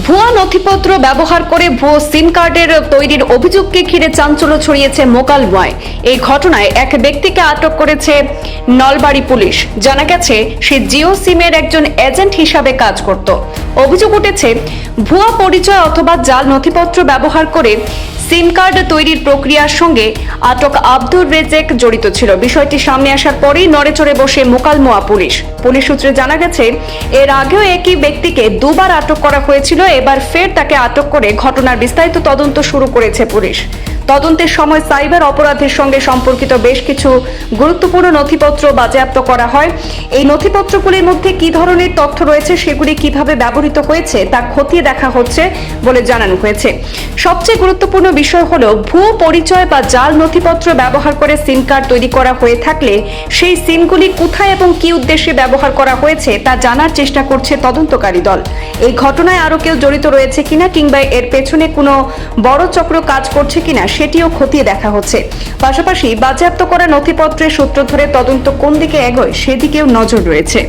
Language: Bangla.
ভুয়া নথিপত্র ব্যবহার করে ভুয়ো সিম কার্ডের তৈরির অভিযোগকে ঘিরে চাঞ্চল্য ছড়িয়েছে মোকালমোয়ায়। এই ঘটনায় এক ব্যক্তিকে আটক করেছে নলবাড়ি পুলিশ। জানা গেছে সে জিও সিমের একজন এজেন্ট হিসাবে কাজ করত। অভিযোগ উঠেছে ভুয়া পরিচয় অথবা জাল নথিপত্র ব্যবহার করে সিম কার্ড তৈরির প্রক্রিয়ার সঙ্গে আটক আব্দুর রেজেক জড়িত ছিল। বিষয়টি সামনে আসার পরেই নড়েচড়ে বসে মোকালমোয়া পুলিশ সূত্রে জানা গেছে এর আগেও একই ব্যক্তিকে দুবার আটক করা হয়েছিল। এবার ফের তাকে আটক করে ঘটনার বিস্তারিত তদন্ত শুরু করেছে পুলিশ। তদন্তের সময় সাইবার অপরাধের সঙ্গে সম্পর্কিত বেশ কিছু গুরুত্বপূর্ণ নথিপত্র বাজেয়াপ্ত করা হয়। এই নথিপত্রগুলির মধ্যে কি ধরনের তথ্য রয়েছে, সেগুলি কিভাবে ব্যবহৃত হয়েছে তা খতিয়ে দেখা হচ্ছে বলে জানানো হয়েছে। সবচেয়ে গুরুত্বপূর্ণ বিষয় হলো ভুয়ো পরিচয় বা জাল নথিপত্র ব্যবহার করে সিম কার্ড তৈরি করা হয়ে থাকলে সেই সিমগুলি কোথায় এবং কি উদ্দেশ্যে ব্যবহার করা হয়েছে তা জানার চেষ্টা করছে তদন্তকারী দল। এই ঘটনায় আরো কেউ জড়িত রয়েছে কিনা কিংবা এর পেছনে কোনো বড় চক্র কাজ করছে কিনা সেটিও খতিয়ে দেখা হচ্ছে। পাশাপাশি বাজেয়াপ্ত করা নথিপত্রের সূত্র ধরে তদন্ত কোন দিকে এগোয় সেদিকেও নজর রয়েছে।